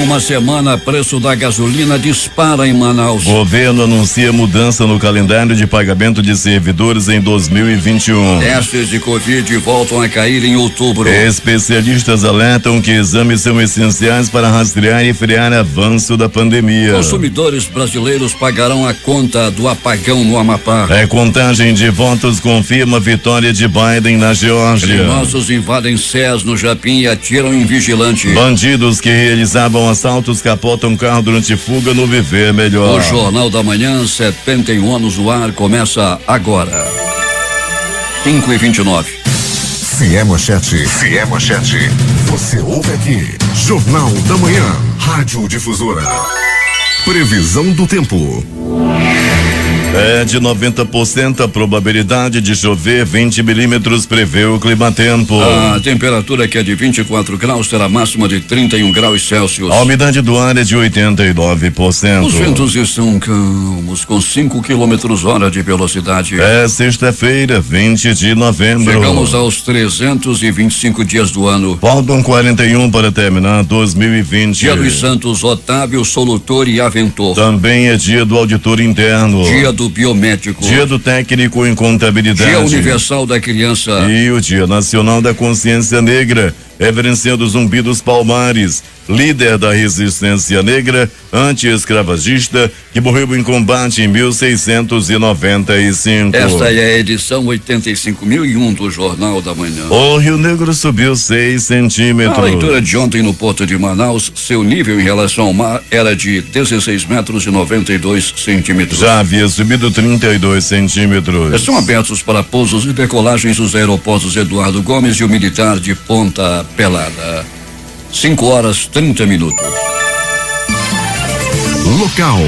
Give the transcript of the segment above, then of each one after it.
uma semana, preço da gasolina dispara em Manaus. Governo anuncia mudança no calendário de pagamento de servidores em 2021. Testes de Covid voltam a cair em outubro. Especialistas alertam que exames são essenciais para rastrear e frear avanço da pandemia. Consumidores brasileiros pagarão a conta do apagão no Amapá. Contagem de votos confirma a vitória de Biden na Geórgia. Criminosos invadem SES no Japim e atiram em vigilante. Bandidos que realizavam assaltos capotam carro durante fuga no Viver Melhor. O Jornal da Manhã, 71 anos no ar, começa agora. 5h29. Se é manchete, você ouve aqui. Jornal da Manhã, Rádio Difusora. Previsão do tempo. É de 90% a probabilidade de chover, 20 milímetros, prevê o Climatempo. A temperatura, que é de 24 graus, terá máxima de 31 graus Celsius. A umidade do ar é de 89%. Os ventos estão calmos, com 5 km/h de velocidade. É sexta-feira, 20 de novembro. Chegamos aos 325 dias do ano. Faltam 41 para terminar 2020. Dia dos Santos, Otávio, Solutor e Aventor. Também é dia do auditor interno. Dia do biomédico. Dia do técnico em contabilidade. Dia universal da criança. E o Dia Nacional da Consciência Negra. Reverenciando Zumbi dos Palmares, líder da resistência negra anti-escravagista que morreu em combate em 1695. Esta é a edição 85.001 do Jornal da Manhã. O Rio Negro subiu 6 centímetros. A leitura de ontem no Porto de Manaus, seu nível em relação ao mar era de 16 metros e 92 centímetros. Já havia subido 32 centímetros. Estão abertos para pousos e decolagens os aeroportos Eduardo Gomes e o Militar de Ponta Pelada. 5h30. Local.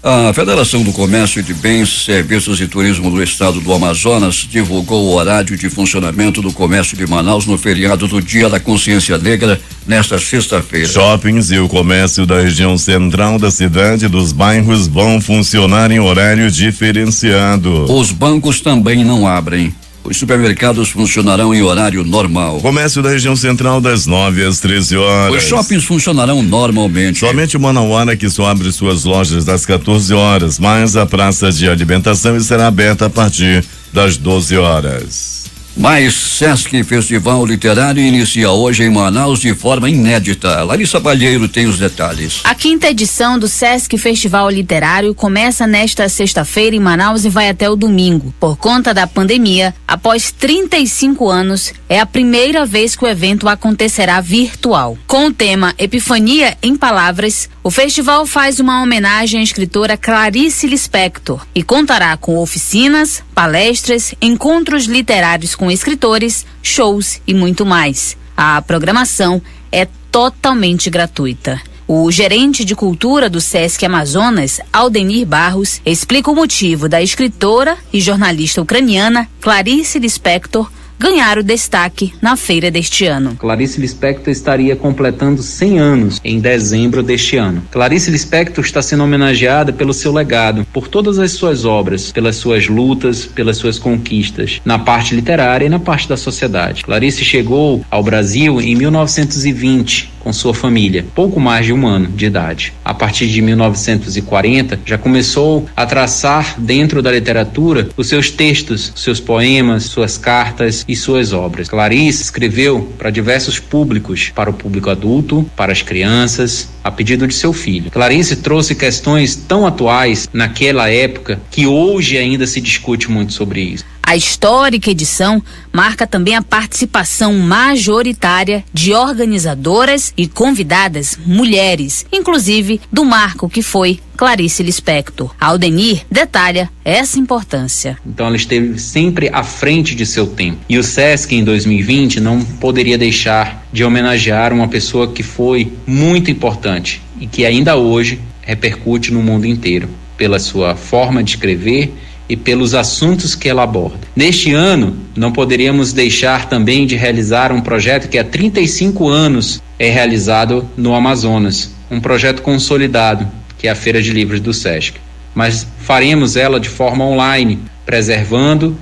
A Federação do Comércio de Bens, Serviços e Turismo do Estado do Amazonas divulgou o horário de funcionamento do comércio de Manaus no feriado do Dia da Consciência Negra, nesta sexta-feira. Shoppings e o comércio da região central da cidade e dos bairros vão funcionar em horário diferenciado. Os bancos também não abrem. Os supermercados funcionarão em horário normal. Comércio da região central das 9 às 13 horas. Os shoppings funcionarão normalmente. Somente o Manauara que só abre suas lojas das 14 horas, mas a praça de alimentação estará aberta a partir das 12 horas. Mas Sesc Festival Literário inicia hoje em Manaus de forma inédita. Larissa Palheiro tem os detalhes. A 5ª edição do Sesc Festival Literário começa nesta sexta-feira em Manaus e vai até o domingo. Por conta da pandemia, após 35 anos, é a primeira vez que o evento acontecerá virtual. Com o tema Epifania em Palavras, o festival faz uma homenagem à escritora Clarice Lispector e contará com oficinas, palestras, encontros literários com escritores, shows e muito mais. A programação é totalmente gratuita. O gerente de cultura do Sesc Amazonas, Aldenir Barros, explica o motivo da escritora e jornalista ucraniana Clarice Lispector ganhar o destaque na feira deste ano. Clarice Lispector estaria completando 100 anos em dezembro deste ano. Clarice Lispector está sendo homenageada pelo seu legado, por todas as suas obras, pelas suas lutas, pelas suas conquistas, na parte literária e na parte da sociedade. Clarice chegou ao Brasil em 1920 com sua família, pouco mais de um ano de idade. A partir de 1940, já começou a traçar dentro da literatura os seus textos, seus poemas, suas cartas e suas obras. Clarice escreveu para diversos públicos, para o público adulto, para as crianças, a pedido de seu filho. Clarice trouxe questões tão atuais naquela época que hoje ainda se discute muito sobre isso. A histórica edição marca também a participação majoritária de organizadoras e convidadas mulheres, inclusive do marco que foi Clarice Lispector. Aldenir detalha essa importância. Então ela esteve sempre à frente de seu tempo. E o Sesc em 2020 não poderia deixar de homenagear uma pessoa que foi muito importante e que ainda hoje repercute no mundo inteiro pela sua forma de escrever e pelos assuntos que ela aborda. Neste ano, não poderíamos deixar também de realizar um projeto que há 35 anos é realizado no Amazonas, um projeto consolidado, que é a Feira de Livros do Sesc. Mas faremos ela de forma online, preservando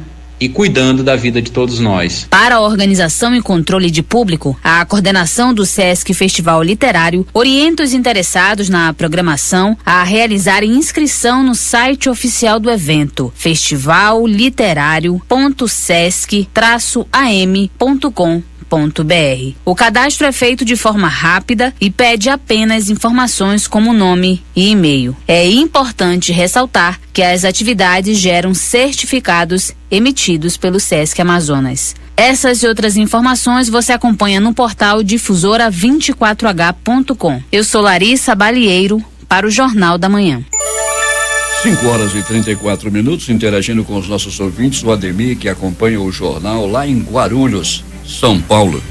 e cuidando da vida de todos nós. Para a organização e controle de público, a coordenação do SESC Festival Literário orienta os interessados na programação a realizarem inscrição no site oficial do evento, festivalliterario.sesc-am.com.br. O cadastro é feito de forma rápida e pede apenas informações como nome e e-mail. É importante ressaltar que as atividades geram certificados emitidos pelo SESC Amazonas. Essas e outras informações você acompanha no portal difusora24h.com. Eu sou Larissa Balieiro para o Jornal da Manhã. 5h34, interagindo com os nossos ouvintes, o Ademir, que acompanha o jornal lá em Guarulhos, São Paulo.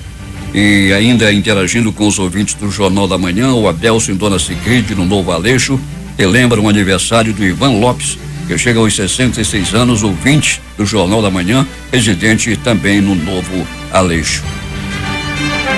E ainda interagindo com os ouvintes do Jornal da Manhã, o Adelso em Dona Sigride, no Novo Aleixo, que lembra o aniversário do Ivan Lopes, que chega aos 66 anos, ouvinte do Jornal da Manhã, residente também no Novo Aleixo.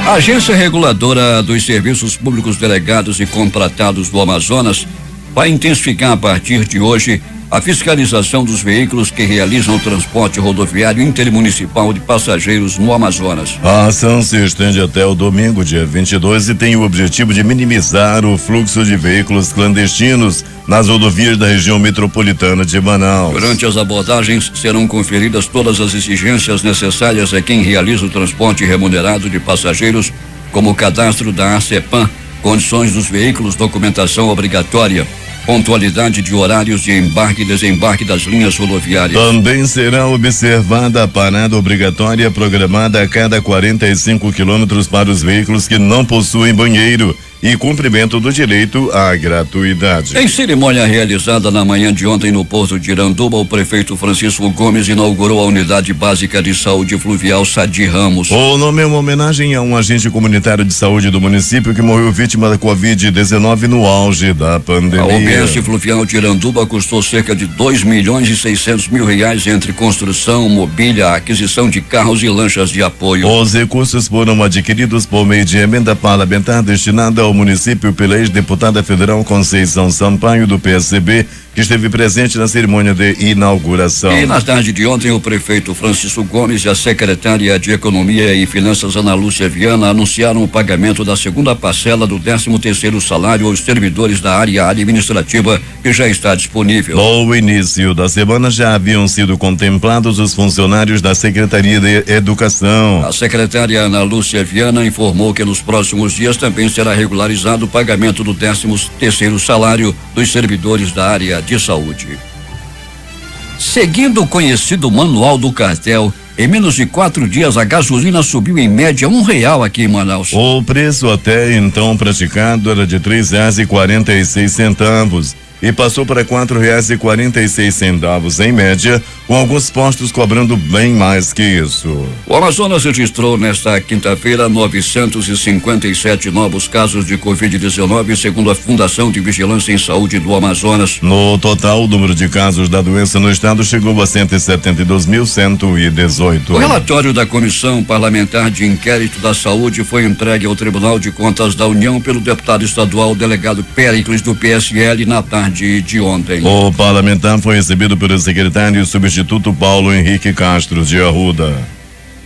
A Agência Reguladora dos Serviços Públicos Delegados e Contratados do Amazonas vai intensificar a partir de hoje a fiscalização dos veículos que realizam o transporte rodoviário intermunicipal de passageiros no Amazonas. A ação se estende até o domingo, dia 22, e tem o objetivo de minimizar o fluxo de veículos clandestinos nas rodovias da região metropolitana de Manaus. Durante as abordagens serão conferidas todas as exigências necessárias a quem realiza o transporte remunerado de passageiros, como o cadastro da ACEPAM, condições dos veículos, documentação obrigatória, pontualidade de horários de embarque e desembarque das linhas rodoviárias. Também será observada a parada obrigatória programada a cada 45 quilômetros para os veículos que não possuem banheiro e cumprimento do direito à gratuidade. Em cerimônia realizada na manhã de ontem no Porto de Iranduba, o prefeito Francisco Gomes inaugurou a Unidade Básica de Saúde Fluvial Sadi Ramos. O nome é uma homenagem a um agente comunitário de saúde do município que morreu vítima da Covid-19 no auge da pandemia. A UBS Fluvial de Iranduba custou cerca de 2.600.000 reais entre construção, mobília, aquisição de carros e lanchas de apoio. Os recursos foram adquiridos por meio de emenda parlamentar destinada ao município pela ex-deputada federal Conceição Sampaio, do PSB, que esteve presente na cerimônia de inauguração. E na tarde de ontem, o prefeito Francisco Gomes e a secretária de Economia e Finanças, Ana Lúcia Viana, anunciaram o pagamento da segunda parcela do 13º salário aos servidores da área administrativa, que já está disponível. No início da semana já haviam sido contemplados os funcionários da Secretaria de Educação. A secretária Ana Lúcia Viana informou que nos próximos dias também será regularizado o pagamento do 13º salário dos servidores da área de saúde. Seguindo o conhecido manual do cartel, em menos de 4 dias a gasolina subiu em média R$1 aqui em Manaus. O preço até então praticado era de R$3,46 e passou para R$4,46 em média, com alguns postos cobrando bem mais que isso. O Amazonas registrou nesta quinta-feira 957 novos casos de Covid-19, segundo a Fundação de Vigilância em Saúde do Amazonas. No total, o número de casos da doença no estado chegou a 172.118. O relatório da Comissão Parlamentar de Inquérito da Saúde foi entregue ao Tribunal de Contas da União pelo deputado estadual delegado Péricles, do PSL, na tarde de ontem. O parlamentar foi recebido pelo secretário substituto Paulo Henrique Castro de Arruda.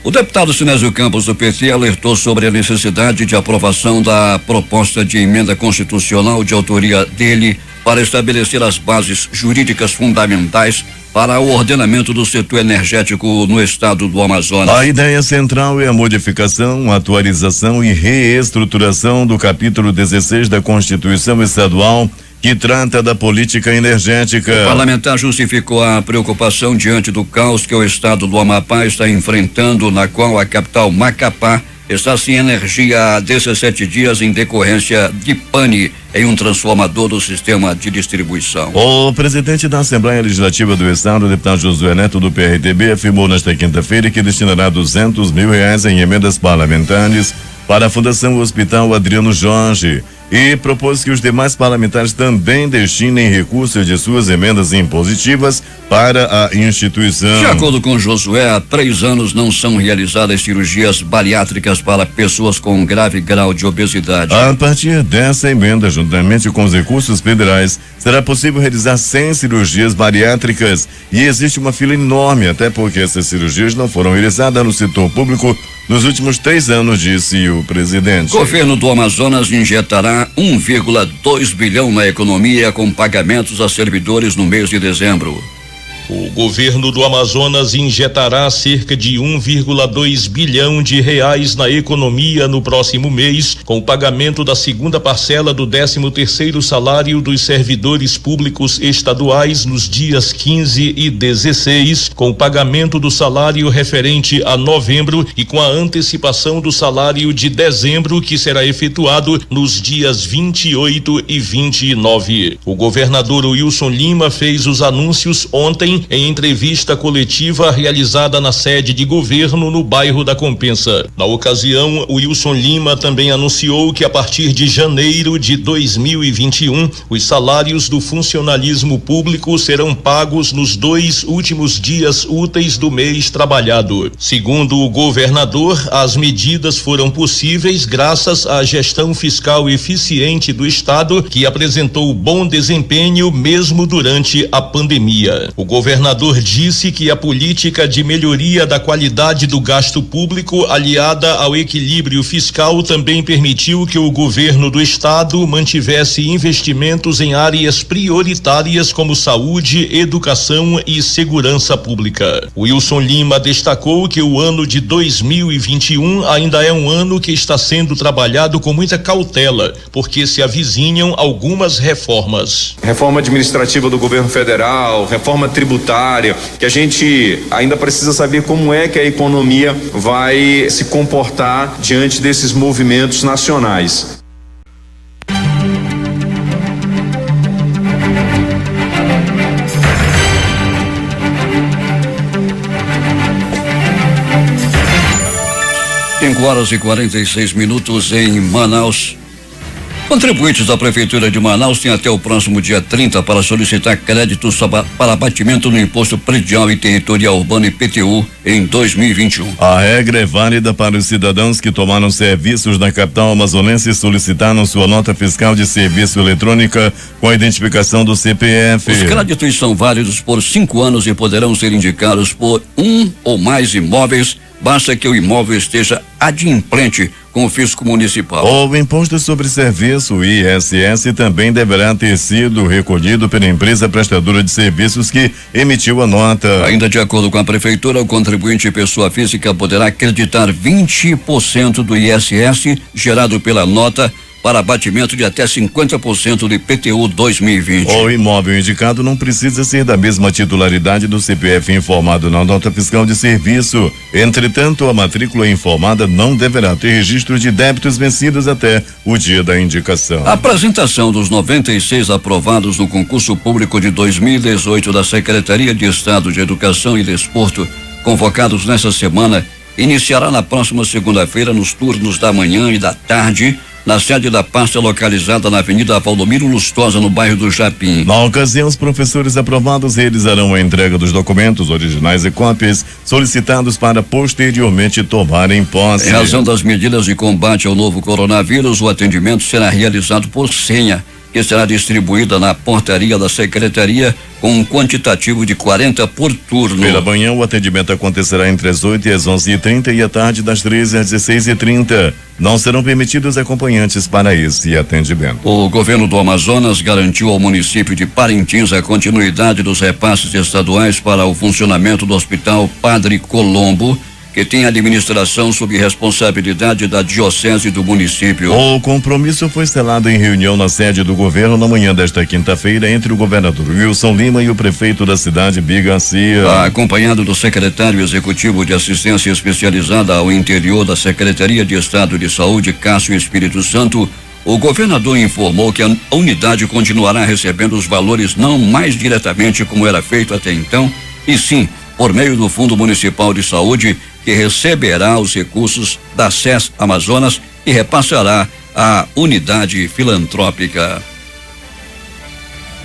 O deputado Sinésio Campos, do PT, alertou sobre a necessidade de aprovação da proposta de emenda constitucional de autoria dele para estabelecer as bases jurídicas fundamentais para o ordenamento do setor energético no estado do Amazonas. A ideia central é a modificação, atualização e reestruturação do capítulo 16 da Constituição Estadual, que trata da política energética. O parlamentar justificou a preocupação diante do caos que o estado do Amapá está enfrentando, na qual a capital Macapá está sem energia há 17 dias em decorrência de pane em um transformador do sistema de distribuição. O presidente da Assembleia Legislativa do Estado, o deputado Josué Neto, do PRTB, afirmou nesta quinta-feira que destinará R$200 mil em emendas parlamentares para a Fundação Hospital Adriano Jorge, e propôs que os demais parlamentares também destinem recursos de suas emendas impositivas para a instituição. De acordo com Josué, há 3 anos não são realizadas cirurgias bariátricas para pessoas com grave grau de obesidade. A partir dessa emenda, juntamente com os recursos federais, será possível realizar 100 cirurgias bariátricas e existe uma fila enorme, até porque essas cirurgias não foram realizadas no setor público nos últimos 3 anos, disse o presidente. O governo do Amazonas injetará 1,2 bilhão na economia com pagamentos a servidores no mês de dezembro. O governo do Amazonas injetará cerca de 1,2 bilhão de reais na economia no próximo mês, com o pagamento da segunda parcela do 13º salário dos servidores públicos estaduais nos dias 15 e 16, com o pagamento do salário referente a novembro e com a antecipação do salário de dezembro, que será efetuado nos dias 28 e 29. O governador Wilson Lima fez os anúncios ontem em entrevista coletiva realizada na sede de governo no bairro da Compensa. Na ocasião, Wilson Lima também anunciou que a partir de janeiro de 2021, os salários do funcionalismo público serão pagos nos 2 últimos dias úteis do mês trabalhado. Segundo o governador, as medidas foram possíveis graças à gestão fiscal eficiente do estado, que apresentou bom desempenho mesmo durante a pandemia. O governador disse que a política de melhoria da qualidade do gasto público, aliada ao equilíbrio fiscal, também permitiu que o governo do estado mantivesse investimentos em áreas prioritárias como saúde, educação e segurança pública. Wilson Lima destacou que o ano de 2021 ainda é um ano que está sendo trabalhado com muita cautela, porque se avizinham algumas reformas. Reforma administrativa do governo federal, reforma tributária, que a gente ainda precisa saber como é que a economia vai se comportar diante desses movimentos nacionais. Horas e 46 minutos em Manaus. Contribuintes da Prefeitura de Manaus têm até o próximo dia 30 para solicitar créditos para abatimento no Imposto Predial e Territorial Urbano IPTU em 2021. A regra é válida para os cidadãos que tomaram serviços na capital amazonense e solicitaram sua nota fiscal de serviço eletrônica com a identificação do CPF. Os créditos são válidos por 5 anos e poderão ser indicados por 1 ou mais imóveis. Basta que o imóvel esteja adimplente com o fisco municipal. O imposto sobre serviço, o ISS, também deverá ter sido recolhido pela empresa prestadora de serviços que emitiu a nota. Ainda de acordo com a prefeitura, o contribuinte pessoa física poderá acreditar 20% do ISS gerado pela nota para abatimento de até 50% do IPTU 2020. O imóvel indicado não precisa ser da mesma titularidade do CPF informado na nota fiscal de serviço. Entretanto, a matrícula informada não deverá ter registro de débitos vencidos até o dia da indicação. A apresentação dos 96 aprovados no concurso público de 2018 da Secretaria de Estado de Educação e Desporto, convocados nessa semana, iniciará na próxima segunda-feira nos turnos da manhã e da tarde, na sede da pasta localizada na Avenida Valdomiro Lustosa, no bairro do Japim. Na ocasião, os professores aprovados realizarão a entrega dos documentos originais e cópias solicitados para posteriormente tomarem posse. Em razão das medidas de combate ao novo coronavírus, o atendimento será realizado por senha, que será distribuída na portaria da secretaria com um quantitativo de 40 por turno. Pela manhã, o atendimento acontecerá entre as 8 e as 11h30 e à tarde das 13 às 16h30. Não serão permitidos acompanhantes para esse atendimento. O governo do Amazonas garantiu ao município de Parintins a continuidade dos repasses estaduais para o funcionamento do Hospital Padre Colombo, que tem administração sob responsabilidade da diocese do município. O compromisso foi selado em reunião na sede do governo na manhã desta quinta-feira entre o governador Wilson Lima e o prefeito da cidade, Bi Garcia. Acompanhado do secretário executivo de assistência especializada ao interior da Secretaria de Estado de Saúde, Cássio Espírito Santo, o governador informou que a unidade continuará recebendo os valores não mais diretamente como era feito até então, e sim por meio do Fundo Municipal de Saúde, que receberá os recursos da SES Amazonas e repassará à unidade filantrópica.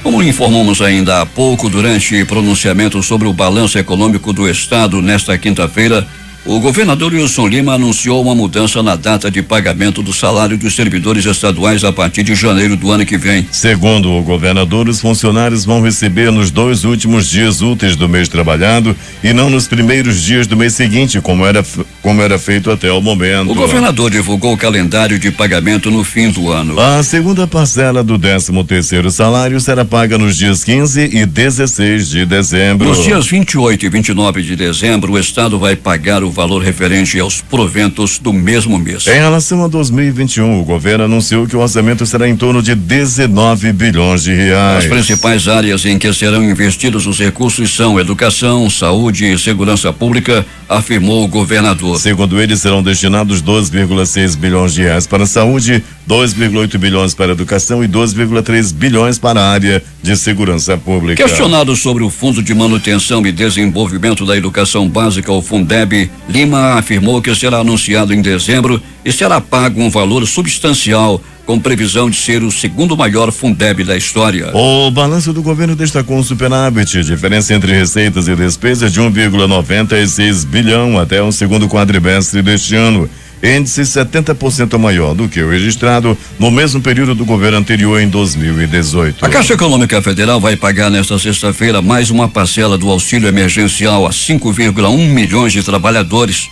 Como informamos ainda há pouco, durante pronunciamento sobre o balanço econômico do estado nesta quinta-feira, o governador Wilson Lima anunciou uma mudança na data de pagamento do salário dos servidores estaduais a partir de janeiro do ano que vem. Segundo o governador, os funcionários vão receber nos 2 últimos dias úteis do mês trabalhado e não nos primeiros dias do mês seguinte, como era feito até o momento. O governador divulgou o calendário de pagamento no fim do ano. A segunda parcela do 13º salário será paga nos dias 15 e 16 de dezembro. Nos dias 28 e 29 de dezembro, o estado vai pagar o valor referente aos proventos do mesmo mês. Em relação a 2021, o governo anunciou que o orçamento será em torno de 19 bilhões de reais. As principais áreas em que serão investidos os recursos são educação, saúde e segurança pública, afirmou o governador. Segundo ele, serão destinados 2,6 bilhões de reais para a saúde, 2,8 bilhões para a educação e 2,3 bilhões para a área de segurança pública. Questionado sobre o Fundo de Manutenção e Desenvolvimento da Educação Básica, o Fundeb, Lima afirmou que será anunciado em dezembro e será pago um valor substancial, com previsão de ser o segundo maior Fundeb da história. O balanço do governo destacou um superávit, diferença entre receitas e despesas de 1,96 bilhão até o segundo quadrimestre deste ano. Índice 70% maior do que o registrado no mesmo período do governo anterior em 2018. A Caixa Econômica Federal vai pagar nesta sexta-feira mais uma parcela do auxílio emergencial a 5,1 milhões de trabalhadores.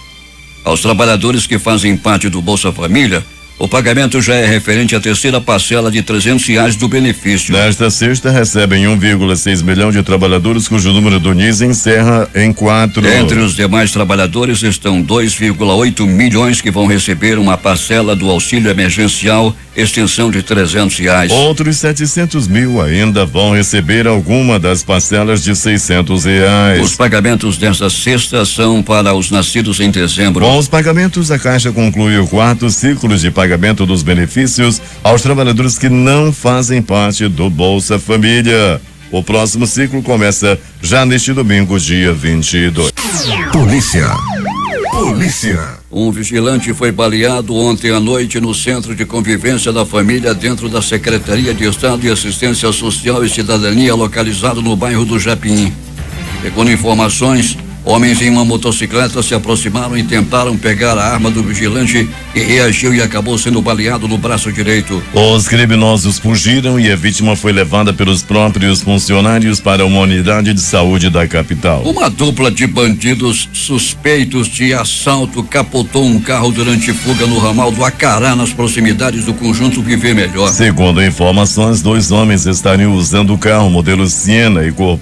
Aos trabalhadores que fazem parte do Bolsa Família, o pagamento já é referente à terceira parcela de R$300 do benefício. Nesta sexta, recebem 1,6 milhão de trabalhadores, cujo número do NIS encerra em 4. Entre os demais trabalhadores estão 2,8 milhões que vão receber uma parcela do auxílio emergencial, extensão de R$300. Outros 700 mil ainda vão receber alguma das parcelas de R$600. Os pagamentos desta sexta são para os nascidos em dezembro. Com os pagamentos, a Caixa conclui o 4º ciclo de pagamento dos benefícios aos trabalhadores que não fazem parte do Bolsa Família. O próximo ciclo começa já neste domingo, dia 22. Polícia. Um vigilante foi baleado ontem à noite no Centro de Convivência da Família, dentro da Secretaria de Estado de Assistência Social e Cidadania, localizado no bairro do Japim. Segundo informações, homens em uma motocicleta se aproximaram e tentaram pegar a arma do vigilante, que reagiu e acabou sendo baleado no braço direito. Os criminosos fugiram e a vítima foi levada pelos próprios funcionários para uma unidade de saúde da capital. Uma dupla de bandidos suspeitos de assalto capotou um carro durante fuga no ramal do Acará, nas proximidades do conjunto Viver Melhor. Segundo informações, 2 homens estariam usando o carro modelo Siena e cor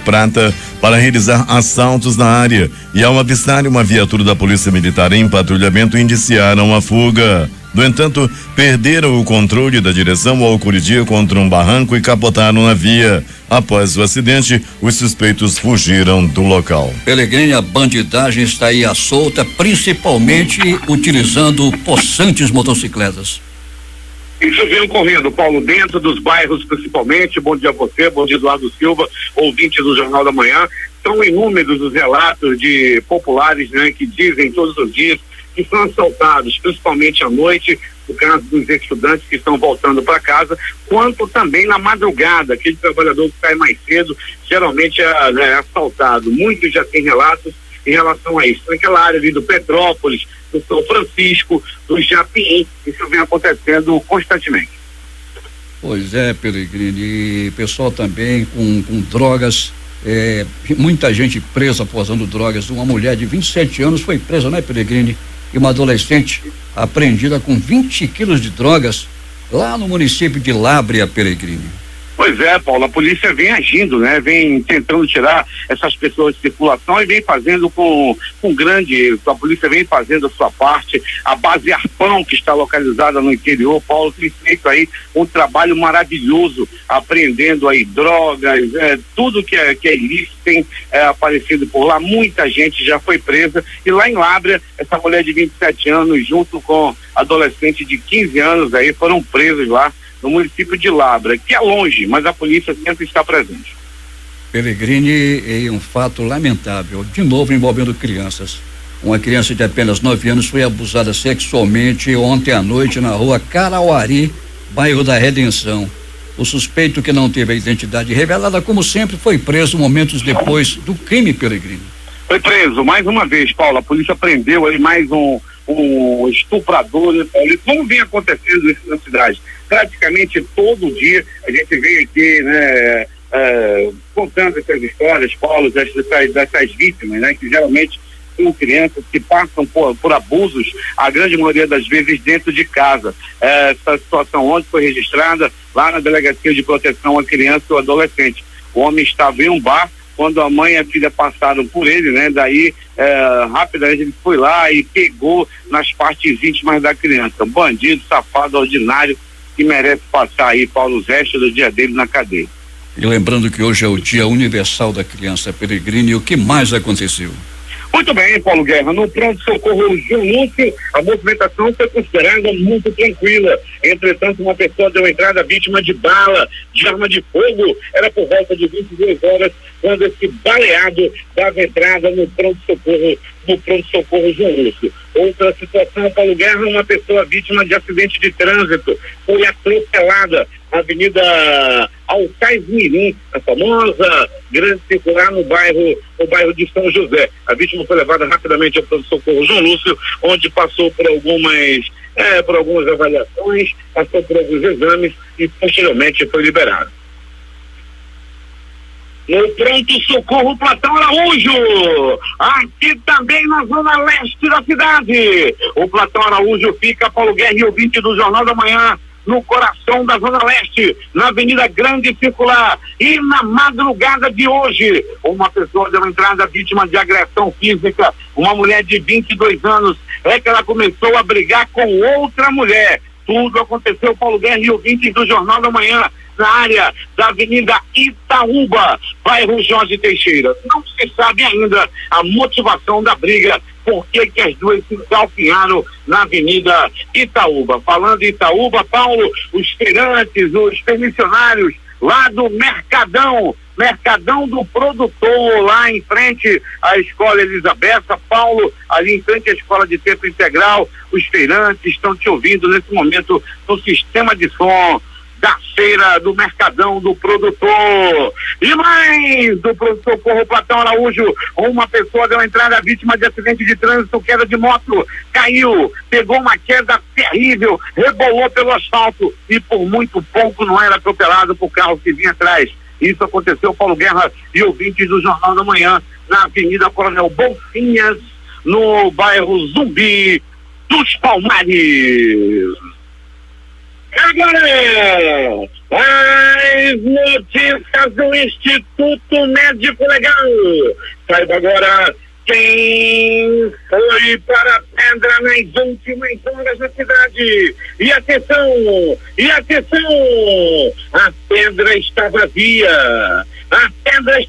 prata para realizar assaltos na área e, ao avistarem uma viatura da Polícia Militar em patrulhamento, iniciaram a fuga. No entanto, perderam o controle da direção ao colidir contra um barranco e capotaram na via. Após o acidente, os suspeitos fugiram do local. Pelegrini, a bandidagem está aí à solta, principalmente utilizando possantes motocicletas. Isso vem ocorrendo, Paulo, dentro dos bairros principalmente. Bom dia a você, bom dia Eduardo Silva, ouvinte do Jornal da Manhã. São inúmeros os relatos de populares, né, que dizem todos os dias que são assaltados, principalmente à noite, no caso dos estudantes que estão voltando para casa, quanto também na madrugada, aquele trabalhador que sai mais cedo, geralmente é assaltado. Muitos já têm relatos em relação a isso. Naquela área ali do Petrópolis, do São Francisco, do Japim, isso vem acontecendo constantemente. Pois é, Pelegrini, e pessoal também com drogas, muita gente presa posando drogas. Uma mulher de 27 anos foi presa, né, Pelegrini? E uma adolescente apreendida com 20 quilos de drogas lá no município de Lábrea, Pelegrini. Pois é, Paulo, a polícia vem agindo, né? Vem tentando tirar essas pessoas de circulação e vem fazendo a polícia vem fazendo a sua parte. A base Arpão, que está localizada no interior, Paulo, tem feito aí um trabalho maravilhoso, apreendendo aí drogas, tudo que é ilícito tem aparecido por lá. Muita gente já foi presa e lá em Lábrea, essa mulher de 27 anos, junto com adolescente de 15 anos aí, foram presos lá no município de Lábrea, que é longe, mas a polícia sempre está presente. Pelegrini, é um fato lamentável, de novo envolvendo crianças. Uma criança de apenas 9 anos foi abusada sexualmente ontem à noite na rua Carauari, bairro da Redenção. O suspeito, que não teve a identidade revelada, como sempre, foi preso momentos depois do crime, Peregrino. Foi preso mais uma vez, Paulo. A polícia prendeu aí mais um estuprador, né, Paulo? E como vem acontecendo isso na cidade? Praticamente todo dia a gente vem aqui, né, contando essas histórias, Paulo, dessas vítimas, né, que geralmente são crianças que passam por abusos, a grande maioria das vezes dentro de casa. Essa situação ontem foi registrada lá na Delegacia de Proteção à Criança e ao Adolescente. O homem estava em um bar, quando a mãe e a filha passaram por ele, né? Daí, rapidamente ele foi lá e pegou nas partes íntimas da criança. Bandido, safado, ordinário, que merece passar aí, Paulo, os restos do dia dele na cadeia. E lembrando que hoje é o Dia Universal da Criança, Peregrino, e o que mais aconteceu? Muito bem, Paulo Guerra. No pronto-socorro João Lúcio, a movimentação foi considerada muito tranquila. Entretanto, uma pessoa deu entrada vítima de bala, de arma de fogo. Era por volta de 22 horas, quando esse baleado dava entrada no pronto-socorro João Lúcio. Outra situação, Paulo Guerra, uma pessoa vítima de acidente de trânsito foi atropelada na Avenida Alcais Mirim, a famosa grande circular no bairro de São José. A vítima foi levada rapidamente ao pronto-socorro João Lúcio, onde passou por algumas avaliações, passou por alguns exames e posteriormente foi liberado. No pronto-socorro Platão Araújo, aqui também na zona leste da cidade. O Platão Araújo fica, Paulo Guerra e ouvinte do Jornal da Manhã, no coração da zona leste, na Avenida Grande Circular. E na madrugada de hoje, uma pessoa deu entrada vítima de agressão física, uma mulher de 22 anos, que ela começou a brigar com outra mulher. Tudo aconteceu, Paulo Guerra e ouvintes do Jornal da Manhã, na área da Avenida Itaúba, bairro Jorge Teixeira. Não se sabe ainda a motivação da briga, por que as duas se calfinharam na Avenida Itaúba. Falando em Itaúba, Paulo, os feirantes, os permissionários lá do Mercadão do Produtor, lá em frente à Escola Elisabetta, Paulo, ali em frente à Escola de Tempo Integral, os feirantes estão te ouvindo nesse momento no sistema de som da feira do Mercadão do Produtor. E mais do pronto-socorro Platão Araújo, uma pessoa deu entrada vítima de acidente de trânsito, queda de moto, caiu, pegou uma queda terrível, rebolou pelo asfalto e por muito pouco não era atropelado por carro que vinha atrás. Isso aconteceu, Paulo Guerra e ouvintes do Jornal da Manhã, na Avenida Coronel Bolsinhas, no bairro Zumbi dos Palmares. Agora, as notícias do Instituto Médico Legal. Saiba agora quem foi para a pedra nas últimas horas da cidade. E atenção, a pedra está vazia. A pedra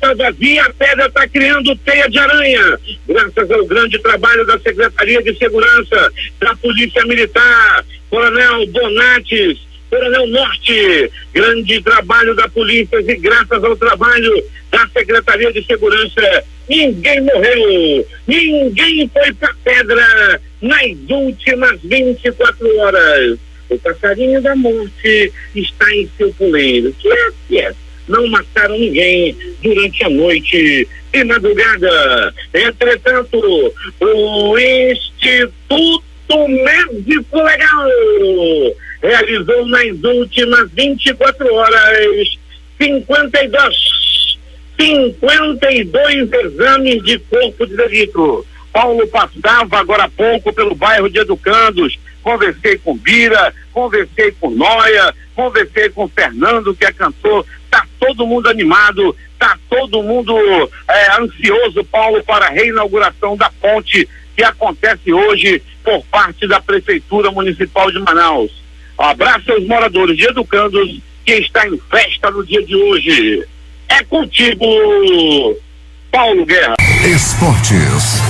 está criando teia de aranha, graças ao grande trabalho da Secretaria de Segurança, da Polícia Militar, Coronel Donates, Coronel Norte, grande trabalho da polícia e graças ao trabalho da Secretaria de Segurança, ninguém morreu, ninguém foi pra pedra nas últimas 24 horas. O passarinho da morte está em seu puleiro. Que é? Não mataram ninguém durante a noite e madrugada. Entretanto, o Instituto Médico Legal realizou nas últimas 24 horas 52 exames de corpo de delito. Paulo passava agora há pouco pelo bairro de Educandos, conversei com Bira, conversei com Noia, conversei com Fernando, que é cantor. Tá todo mundo animado, tá todo mundo ansioso, Paulo, para a reinauguração da ponte que acontece hoje por parte da Prefeitura Municipal de Manaus. Um abraço aos moradores de Educandos, que está em festa no dia de hoje. É contigo, Paulo Guerra. Esportes.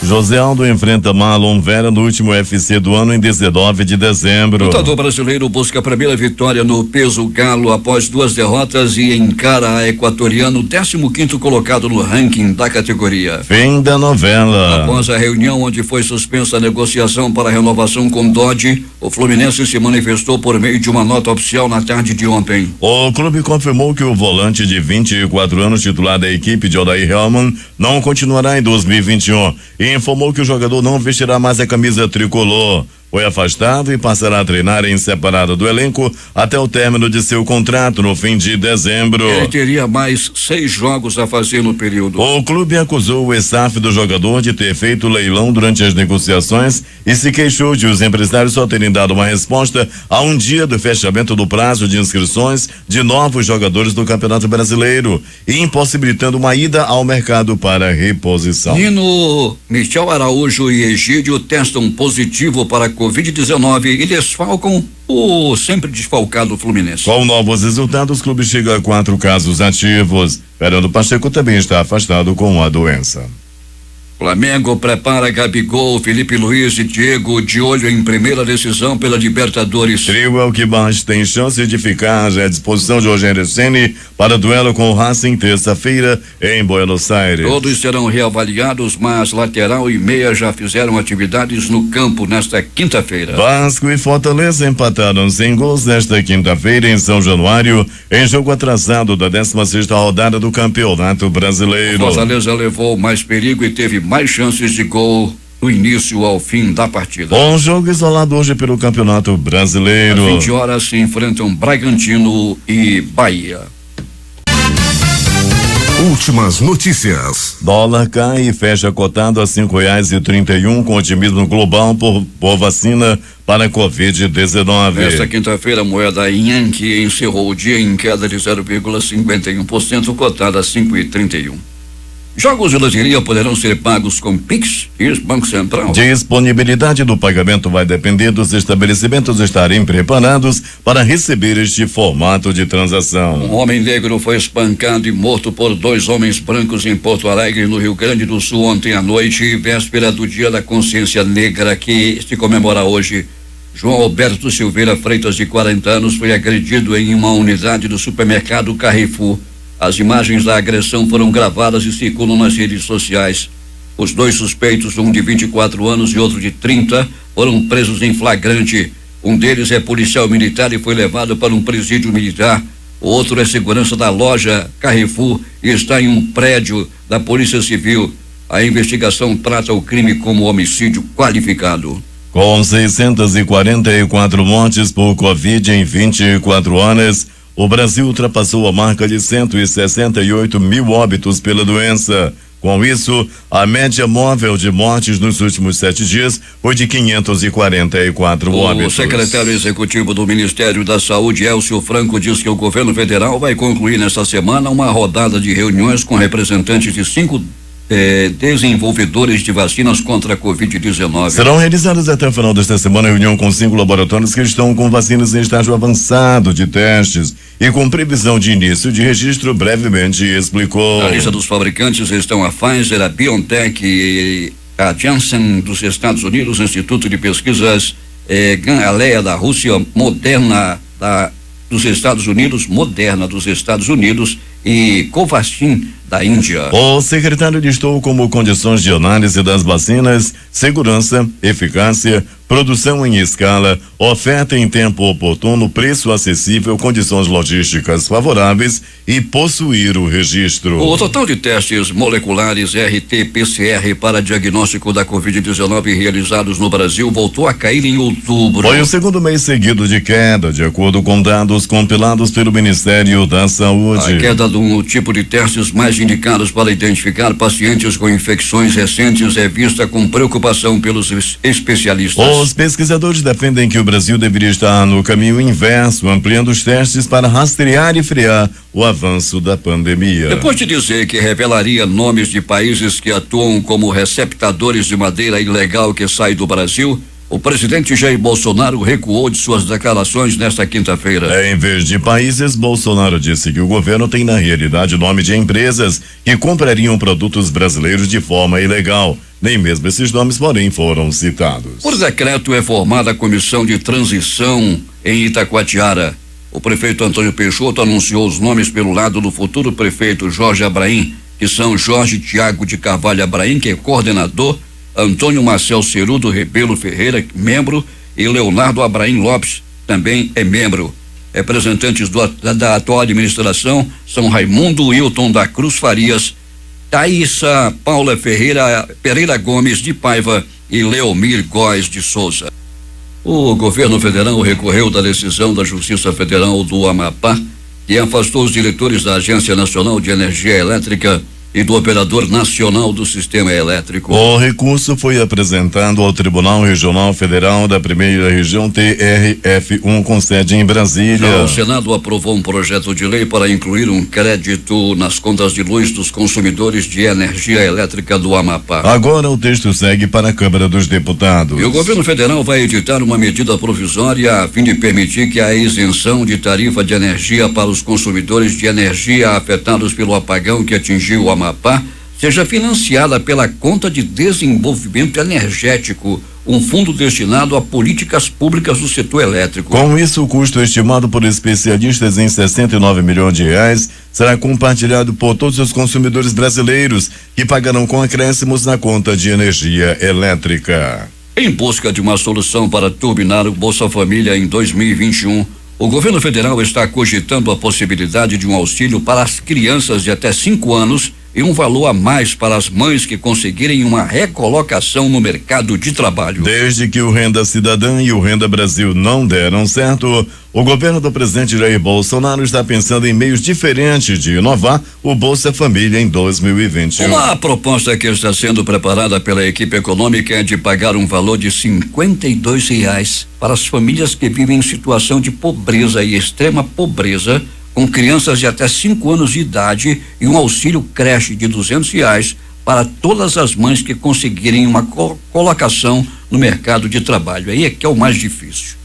José Aldo enfrenta Marlon Vera no último UFC do ano em 19 de dezembro. O lutador brasileiro busca a primeira vitória no peso galo após 2 derrotas e encara a equatoriano 15º colocado no ranking da categoria. Fim da novela. Após a reunião onde foi suspensa a negociação para a renovação com Dodge, o Fluminense se manifestou por meio de uma nota oficial na tarde de ontem. O clube confirmou que o volante de 24 anos titular da equipe de Odair Hellman não continuará em 2021 e informou que o jogador não vestirá mais a camisa tricolor. Foi afastado e passará a treinar em separado do elenco até o término de seu contrato no fim de dezembro. Ele teria mais 6 jogos a fazer no período. O clube acusou o staff do jogador de ter feito leilão durante as negociações e se queixou de os empresários só terem dado uma resposta a um dia do fechamento do prazo de inscrições de novos jogadores do Campeonato Brasileiro e impossibilitando uma ida ao mercado para reposição. Nino, Michel Araújo e Egídio testam positivo para Covid-19 e desfalcam o sempre desfalcado Fluminense. Com novos resultados, o clube chega a 4 casos ativos. Fernando Pacheco também está afastado com a doença. Flamengo prepara Gabigol, Felipe Luiz e Diego de olho em primeira decisão pela Libertadores. Trio é o que mais tem chance de ficar à disposição de Rogério Ceni para duelo com o Racing terça-feira em Buenos Aires. Todos serão reavaliados, mas lateral e meia já fizeram atividades no campo nesta quinta-feira. Vasco e Fortaleza empataram sem gols nesta quinta-feira em São Januário, em jogo atrasado da 16ª rodada do Campeonato Brasileiro. Fortaleza levou mais perigo e teve mais chances de gol do início ao fim da partida. Um jogo isolado hoje pelo Campeonato Brasileiro. Às 20 horas se enfrentam Bragantino e Bahia. Últimas notícias. Dólar cai e fecha cotado a R$5,31 com otimismo global por vacina para Covid-19. Nesta quinta-feira, a moeda Yankee encerrou o dia em queda de 0,51%, cotada a 5,31. Jogos de loteria poderão ser pagos com Pix e Banco Central. Disponibilidade do pagamento vai depender dos estabelecimentos estarem preparados para receber este formato de transação. Um homem negro foi espancado e morto por 2 homens brancos em Porto Alegre, no Rio Grande do Sul, ontem à noite, véspera do Dia da Consciência Negra, que se comemora hoje. João Alberto Silveira Freitas, de 40 anos, foi agredido em uma unidade do supermercado Carrefour. As imagens da agressão foram gravadas e circulam nas redes sociais. Os 2 suspeitos, um de 24 anos e outro de 30, foram presos em flagrante. Um deles é policial militar e foi levado para um presídio militar. O outro é segurança da loja Carrefour e está em um prédio da Polícia Civil. A investigação trata o crime como homicídio qualificado. Com 644 mortes por Covid em 24 horas, o Brasil ultrapassou a marca de 168 mil óbitos pela doença. Com isso, a média móvel de mortes nos últimos 7 dias foi de 544 óbitos. O secretário executivo do Ministério da Saúde, Elcio Franco, diz que o governo federal vai concluir nesta semana uma rodada de reuniões com representantes de 5 desenvolvedores de vacinas contra a Covid-19. Serão realizadas até o final desta semana reunião com 5 laboratórios que estão com vacinas em estágio avançado de testes e com previsão de início de registro, brevemente explicou. Na lista dos fabricantes estão a Pfizer, a BioNTech e a Janssen dos Estados Unidos, Instituto de Pesquisas Gamaleya da Rússia, Moderna dos Estados Unidos e Covaxin da Índia. O secretário listou como condições de análise das vacinas: segurança, eficácia, produção em escala, oferta em tempo oportuno, preço acessível, condições logísticas favoráveis e possuir o registro. O total de testes moleculares RT-PCR para diagnóstico da Covid-19 realizados no Brasil voltou a cair em outubro. Foi o segundo mês seguido de queda, de acordo com dados compilados pelo Ministério da Saúde. A queda do tipo de testes mais indicados para identificar pacientes com infecções recentes é vista com preocupação pelos especialistas. Os pesquisadores defendem que o Brasil deveria estar no caminho inverso, ampliando os testes para rastrear e frear o avanço da pandemia. Depois de dizer que revelaria nomes de países que atuam como receptadores de madeira ilegal que sai do Brasil, o presidente Jair Bolsonaro recuou de suas declarações nesta quinta-feira. Em vez de países, Bolsonaro disse que o governo tem na realidade nome de empresas que comprariam produtos brasileiros de forma ilegal. nem mesmo esses nomes, porém, foram citados. Por decreto é formada a comissão de transição em Itacoatiara. O prefeito Antônio Peixoto anunciou os nomes pelo lado do futuro prefeito Jorge Abraim, que são Jorge Tiago de Carvalho Abraim, que é coordenador, Antônio Marcel Cerudo Rebelo Ferreira, membro, e Leonardo Abraim Lopes, também é membro. Representantes da atual administração são Raimundo Wilton da Cruz Farias, Thaísa Paula Pereira Gomes de Paiva e Leomir Góes de Souza. O governo federal recorreu da decisão da Justiça Federal do Amapá, que afastou os diretores da Agência Nacional de Energia Elétrica e do Operador Nacional do Sistema Elétrico. O recurso foi apresentado ao Tribunal Regional Federal da Primeira Região TRF1, com sede em Brasília. O Senado aprovou um projeto de lei para incluir um crédito nas contas de luz dos consumidores de energia elétrica do Amapá. Agora o texto segue para a Câmara dos Deputados. E o governo federal vai editar uma medida provisória a fim de permitir que a isenção de tarifa de energia para os consumidores de energia afetados pelo apagão que atingiu o Amapá seja financiada pela Conta de Desenvolvimento Energético, um fundo destinado a políticas públicas do setor elétrico. Com isso, o custo estimado por especialistas em 69 milhões de reais será compartilhado por todos os consumidores brasileiros, que pagarão com acréscimos na conta de energia elétrica. Em busca de uma solução para turbinar o Bolsa Família em 2021, o governo federal está cogitando a possibilidade de um auxílio para as crianças de até 5 anos e um valor a mais para as mães que conseguirem uma recolocação no mercado de trabalho. Desde que o Renda Cidadã e o Renda Brasil não deram certo, o governo do presidente Jair Bolsonaro está pensando em meios diferentes de inovar o Bolsa Família em 2021. Uma proposta que está sendo preparada pela equipe econômica é de pagar um valor de R$52 para as famílias que vivem em situação de pobreza e extrema pobreza, com crianças de até 5 anos de idade, e um auxílio creche de R$200 para todas as mães que conseguirem uma colocação no mercado de trabalho. Aí é que é o mais difícil.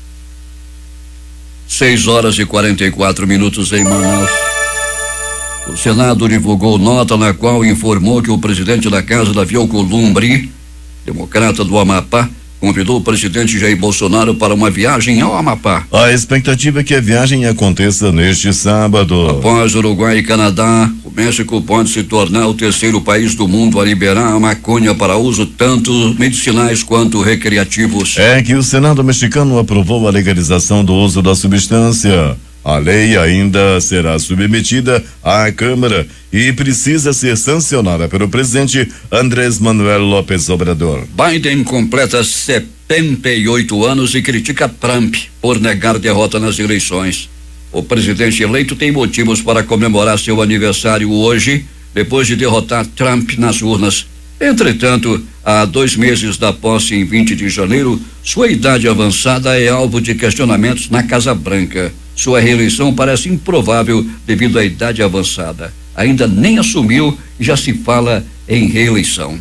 6h44 em Manaus. O Senado divulgou nota na qual informou que o presidente da Casa, Davi Alcolumbre, democrata do Amapá, convidou o presidente Jair Bolsonaro para uma viagem ao Amapá. A expectativa é que a viagem aconteça neste sábado. Após Uruguai e Canadá, o México pode se tornar o terceiro país do mundo a liberar a maconha para uso tanto medicinais quanto recreativos. É que o Senado mexicano aprovou a legalização do uso da substância. A lei ainda será submetida à Câmara e precisa ser sancionada pelo presidente Andrés Manuel López Obrador. Biden completa 78 anos e critica Trump por negar derrota nas eleições. O presidente eleito tem motivos para comemorar seu aniversário hoje, depois de derrotar Trump nas urnas. Entretanto, há 2 meses da posse, em 20 de janeiro, sua idade avançada é alvo de questionamentos na Casa Branca. Sua reeleição parece improvável devido à idade avançada. Ainda nem assumiu e já se fala em reeleição.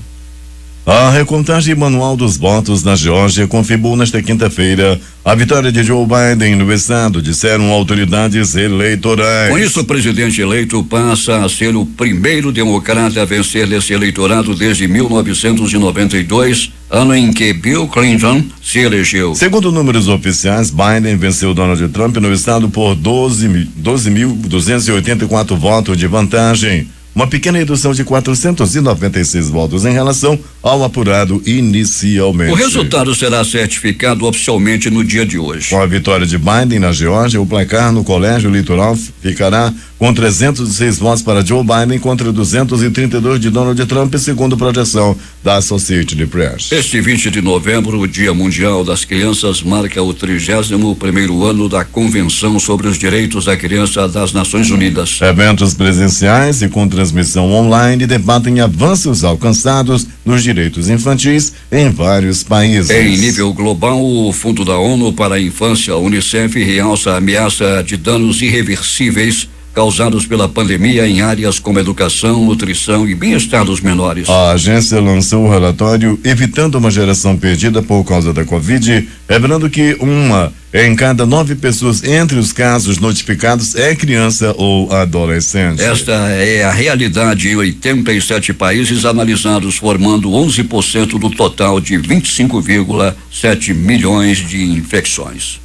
A recontagem manual dos votos na Geórgia confirmou nesta quinta-feira a vitória de Joe Biden no estado, disseram autoridades eleitorais. Com isso, o presidente eleito passa a ser o primeiro democrata a vencer nesse eleitorado desde 1992, ano em que Bill Clinton se elegeu. Segundo números oficiais, Biden venceu Donald Trump no estado por 12.284 votos de vantagem. Uma pequena redução de 496 votos em relação ao apurado inicialmente. O resultado será certificado oficialmente no dia de hoje. Com a vitória de Biden na Geórgia, o placar no colégio eleitoral ficará com 306 votos para Joe Biden contra 232 de Donald Trump, segundo projeção da Associated Press. Este 20 de novembro, o Dia Mundial das Crianças, marca o 31º ano da Convenção sobre os Direitos da Criança das Nações Unidas. Eventos presenciais e com transmissão online debatem avanços alcançados nos direitos infantis em vários países. Em nível global, o Fundo da ONU para a Infância, UNICEF, realça a ameaça de danos irreversíveis causados pela pandemia em áreas como educação, nutrição e bem-estar dos menores. A agência lançou o relatório Evitando uma Geração Perdida por causa da Covid, revelando que 1 em cada 9 pessoas entre os casos notificados é criança ou adolescente. Esta é a realidade em 87 países analisados, formando 11% do total de 25,7 milhões de infecções.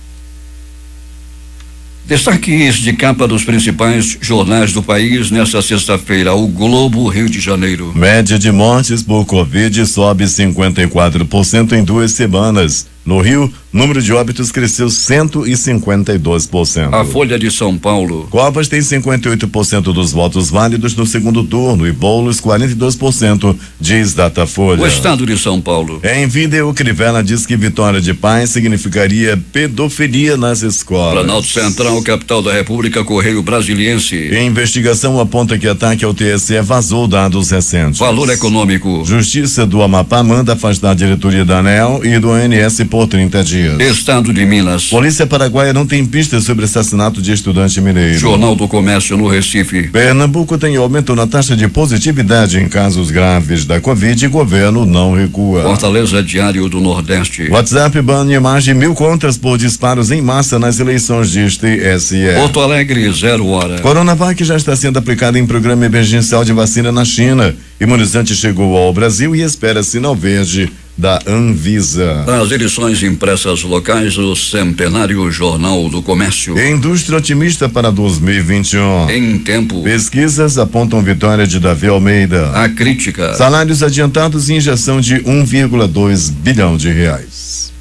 Destaques de capa dos principais jornais do país nesta sexta-feira. O Globo, Rio de Janeiro. Média de mortes por Covid sobe 54% em 2 semanas. No Rio, número de óbitos cresceu 152%. A Folha de São Paulo. Covas tem 58% dos votos válidos no segundo turno e Boulos 42%, diz Datafolha. O Estado de São Paulo. Em vídeo, Crivella diz que vitória de paz significaria pedofilia nas escolas. Planalto Central, capital da República, Correio Brasiliense. Investigação aponta que ataque ao TSE vazou dados recentes. Valor Econômico. Justiça do Amapá manda afastar a diretoria da ANEEL e do ANS por 30 dias. Estado de Minas. Polícia paraguaia não tem pistas sobre assassinato de estudante mineiro. Jornal do Comércio no Recife. Pernambuco tem aumento na taxa de positividade em casos graves da Covid e governo não recua. Fortaleza, Diário do Nordeste. WhatsApp bane mais de 1.000 contas por disparos em massa nas eleições de TSE. Porto Alegre, 0 hora. Coronavac já está sendo aplicada em programa emergencial de vacina na China. Imunizante chegou ao Brasil e espera sinal verde da Anvisa. As edições impressas locais, o centenário Jornal do Comércio. Indústria otimista para 2021. Em Tempo. Pesquisas apontam vitória de Davi Almeida. A Crítica. Salários adiantados e injeção de 1,2 bilhão de reais.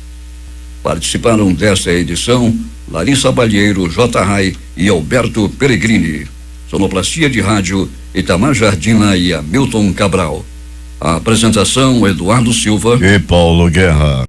Participaram desta edição Larissa Balheiro, J. Rai e Alberto Peregrini. Sonoplastia de rádio, Itamar Jardina e Hamilton Cabral. A apresentação, Eduardo Silva e Paulo Guerra.